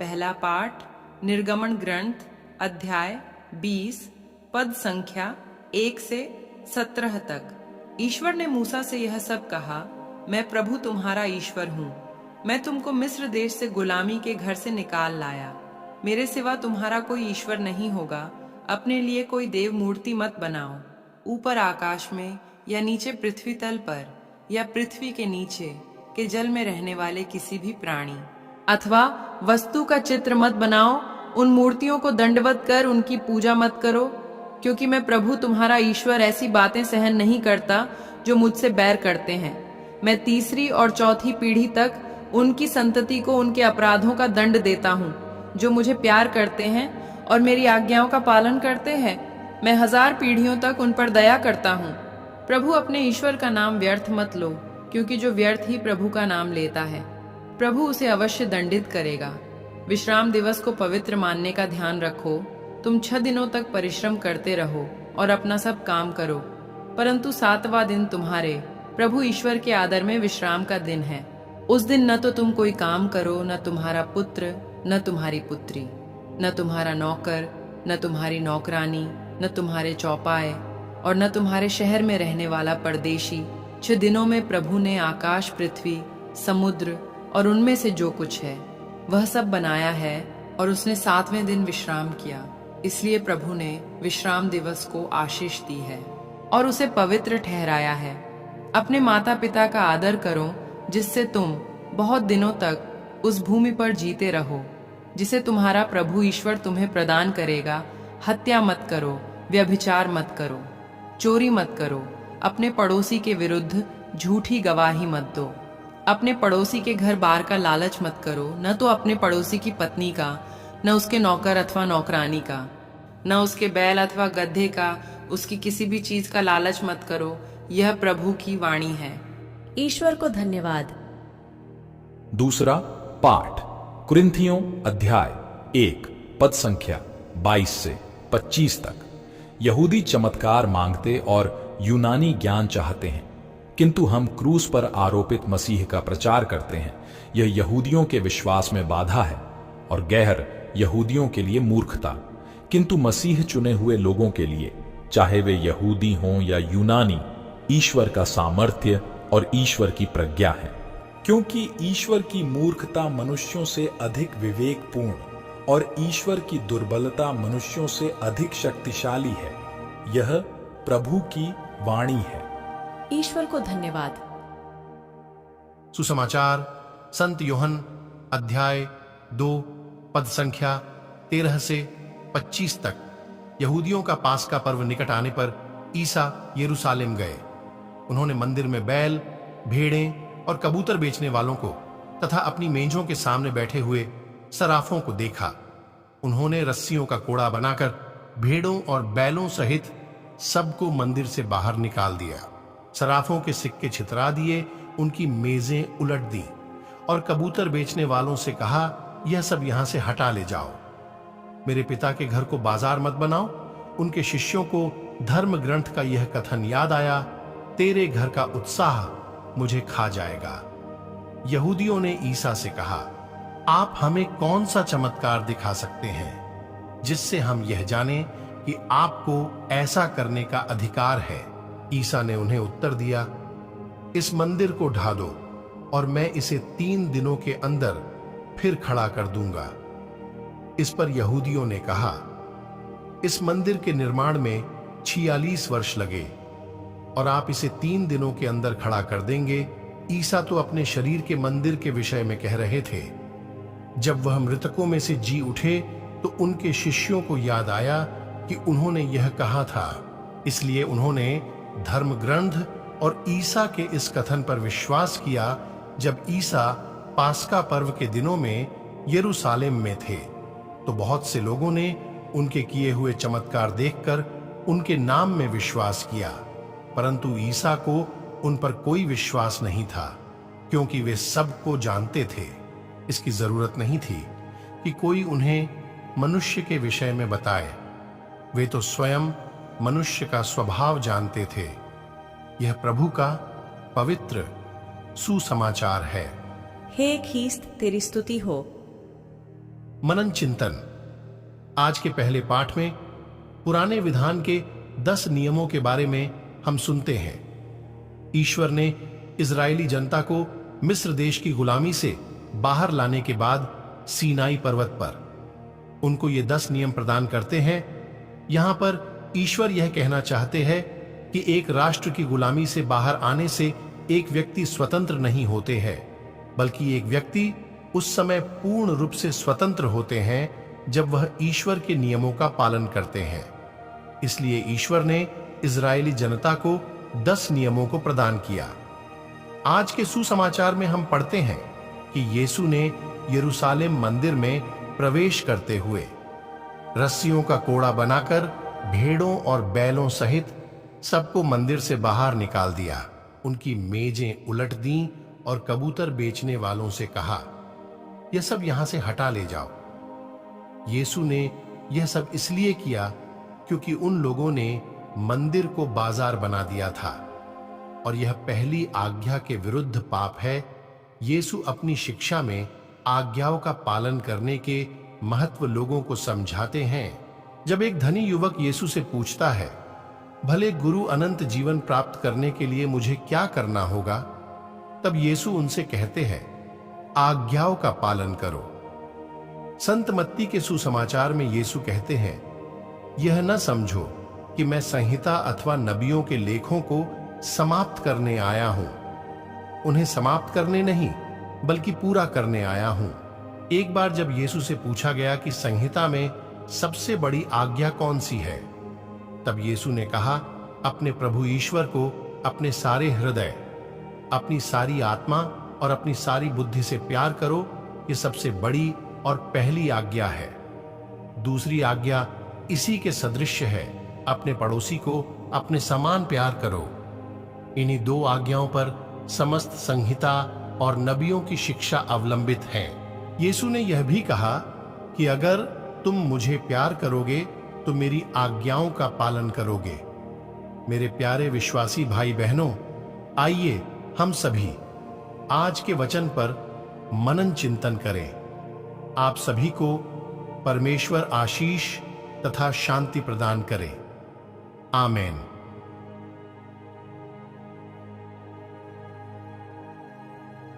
पहला पाठ निर्गमन ग्रंथ अध्याय 20 पद संख्या 1 से 17 तक। ईश्वर ने मूसा से यह सब कहा, मैं प्रभु तुम्हारा ईश्वर हूँ। मैं तुमको मिस्र देश से गुलामी के घर से निकाल लाया। मेरे सिवा तुम्हारा कोई ईश्वर नहीं होगा। अपने लिए कोई देव मूर्ति मत बनाओ। ऊपर आकाश में या नीचे पृथ्वी तल पर या पृथ्वी के नीचे के जल में रहने वाले किसी भी प्राणी अथवा वस्तु का चित्र मत बनाओ। उन मूर्तियों को दंडवत कर उनकी पूजा मत करो, क्योंकि मैं प्रभु तुम्हारा ईश्वर ऐसी बातें सहन नहीं करता जो मुझसे बैर करते हैं। मैं तीसरी और चौथी पीढ़ी तक उनकी संतति को उनके अपराधों का दंड देता हूँ। जो मुझे प्यार करते हैं और मेरी आज्ञाओं का पालन करते हैं, मैं 1000 पीढ़ियों तक उन पर दया करता हूँ। प्रभु अपने ईश्वर का नाम व्यर्थ मत लो, क्योंकि जो व्यर्थ ही प्रभु का नाम लेता है प्रभु उसे अवश्य दंडित करेगा। विश्राम दिवस को पवित्र मानने का ध्यान रखो। तुम 6 दिनों तक परिश्रम करते रहो और अपना सब काम करो, परंतु 7वां दिन तुम्हारे प्रभु ईश्वर के आदर में विश्राम का दिन है। उस दिन न तो तुम कोई काम करो, न तुम्हारा पुत्र, न तुम्हारी पुत्री, न तुम्हारा नौकर, न तुम्हारी नौकरानी, न तुम्हारे चौपाए और न तुम्हारे शहर में रहने वाला परदेशी। 6 दिनों में प्रभु ने आकाश, पृथ्वी, समुद्र और उनमें से जो कुछ है वह सब बनाया है, और उसने 7वें दिन विश्राम किया। इसलिए प्रभु ने विश्राम दिवस को आशीष दी है और उसे पवित्र ठहराया है। अपने माता पिता का आदर करो, जिससे तुम बहुत दिनों तक उस भूमि पर जीते रहो जिसे तुम्हारा प्रभु ईश्वर तुम्हें प्रदान करेगा। हत्या मत करो, व्यभिचार मत करो, चोरी मत करो, अपने पड़ोसी के विरुद्ध झूठी गवाही मत दो, अपने पड़ोसी के घर बार का लालच मत करो, न तो अपने पड़ोसी की पत्नी का, न उसके नौकर अथवा नौकरानी का, न उसके बैल अथवा गधे का, उसकी किसी भी चीज का लालच मत करो। यह प्रभु की वाणी है। ईश्वर को धन्यवाद। दूसरा पाठ कुरिन्थियों अध्याय 1 पद संख्या 22 से 25 तक। यहूदी चमत्कार मांगते और यूनानी ज्ञान चाहते हैं, किंतु हम क्रूस पर आरोपित मसीह का प्रचार करते हैं। यह यहूदियों के विश्वास में बाधा है और गैर यहूदियों के लिए मूर्खता, किंतु मसीह चुने हुए लोगों के लिए, चाहे वे यहूदी हों या यूनानी, ईश्वर का सामर्थ्य और ईश्वर की प्रज्ञा है। क्योंकि ईश्वर की मूर्खता मनुष्यों से अधिक विवेकपूर्ण और ईश्वर की दुर्बलता मनुष्यों से अधिक शक्तिशाली है। यह प्रभु की वाणी है। ईश्वर को धन्यवाद। सुसमाचार संत यूहन अध्याय 2 पद संख्या 13 से 25 तक। यहूदियों का पास्का पर्व निकट आने पर ईसा यरूशलेम गए। उन्होंने मंदिर में बैल, भेड़ें और कबूतर बेचने वालों को तथा अपनी मेजों के सामने बैठे हुए सराफों को देखा। उन्होंने रस्सियों का कोड़ा बनाकर भेड़ों और बैलों सहित सबको मंदिर से बाहर निकाल दिया। सराफों के सिक्के छितरा दिए, उनकी मेजें उलट दी और कबूतर बेचने वालों से कहा, यह सब यहां से हटा ले जाओ। मेरे पिता के घर को बाजार मत बनाओ। उनके शिष्यों को धर्म ग्रंथ का यह कथन याद आया, तेरे घर का उत्साह मुझे खा जाएगा। यहूदियों ने ईसा से कहा, आप हमें कौन सा चमत्कार दिखा सकते हैं जिससे हम यह जानें कि आपको ऐसा करने का अधिकार है। ईसा ने उन्हें उत्तर दिया, इस मंदिर को ढा दो और मैं इसे 3 दिनों के अंदर फिर खड़ा कर दूंगा। इस पर यहूदियों ने कहा, इस मंदिर के निर्माण में 46 वर्ष लगे और आप इसे 3 दिनों के अंदर खड़ा कर देंगे। ईसा तो अपने शरीर के मंदिर के विषय में कह रहे थे। जब वह मृतकों में से जी उठे तो उनके शिष्यों को याद आया कि उन्होंने यह कहा था। इसलिए उन्होंने धर्म ग्रंथ और ईसा के इस कथन पर विश्वास किया। जब ईसा पास्का पर्व के दिनों में यरूशलेम में थे तो बहुत से लोगों ने उनके किए हुए चमत्कार देखकर उनके नाम में विश्वास किया, परंतु ईसा को उन पर कोई विश्वास नहीं था, क्योंकि वे सबको जानते थे। इसकी जरूरत नहीं थी कि कोई उन्हें मनुष्य के विषय में बताए। वे तो स्वयं मनुष्य का स्वभाव जानते थे। यह प्रभु का पवित्र सुसमाचार है। हे ख्रीस्त, तेरी स्तुति हो। मनन चिंतन। आज के पहले पाठ में पुराने विधान के 10 नियमों के बारे में हम सुनते हैं। ईश्वर ने इजरायली जनता को मिस्र देश की गुलामी से बाहर लाने के बाद सीनाई पर्वत पर उनको ये 10 नियम प्रदान करते हैं। यहां पर ईश्वर यह कहना चाहते हैं कि एक राष्ट्र की गुलामी से बाहर आने से एक व्यक्ति स्वतंत्र नहीं होते हैं, बल्कि एक व्यक्ति उस समय पूर्ण रूप से स्वतंत्र होते हैं जब वह ईश्वर के नियमों का पालन करते हैं। इसलिए ईश्वर ने इजरायली जनता को 10 नियमों को प्रदान किया। आज के सुसमाचार में हम पढ़ते हैं कि यीशु ने यरूशलेम मंदिर में प्रवेश करते हुए रस्सियों का कोड़ा बनाकर भेड़ों और बैलों सहित सबको मंदिर से बाहर निकाल दिया। उनकी मेजें उलट दी और कबूतर बेचने वालों से कहा, यह सब यहां से हटा ले जाओ। यीशु ने यह सब इसलिए किया क्योंकि उन लोगों ने मंदिर को बाजार बना दिया था और यह पहली आज्ञा के विरुद्ध पाप है। यीशु अपनी शिक्षा में आज्ञाओं का पालन करने के महत्व लोगों को समझाते हैं। जब एक धनी युवक यीशु से पूछता है, भले गुरु, अनंत जीवन प्राप्त करने के लिए मुझे क्या करना होगा, तब यीशु उनसे कहते हैं, आज्ञाओं का पालन करो। संत मत्ती के सुसमाचार में यीशु कहते हैं, यह न समझो कि मैं संहिता अथवा नबियों के लेखों को समाप्त करने आया हूं। उन्हें समाप्त करने नहीं, बल्कि पूरा करने आया हूं। एक बार जब यीशु से पूछा गया कि संहिता में सबसे बड़ी आज्ञा कौन सी है, तब यीशु ने कहा, अपने प्रभु ईश्वर को अपने सारे हृदय, अपनी सारी आत्मा और अपनी सारी बुद्धि से प्यार करो। ये सबसे बड़ी और पहली आज्ञा है। दूसरी आज्ञा इसी के सदृश है, अपने पड़ोसी को अपने समान प्यार करो। इन्हीं 2 आज्ञाओं पर समस्त संहिता और नबियों की शिक्षा अवलंबित है। यीशु ने यह भी कहा कि अगर तुम मुझे प्यार करोगे तो मेरी आज्ञाओं का पालन करोगे। मेरे प्यारे विश्वासी भाई बहनों, आइए हम सभी आज के वचन पर मनन चिंतन करें। आप सभी को परमेश्वर आशीष तथा शांति प्रदान करे। आमेन।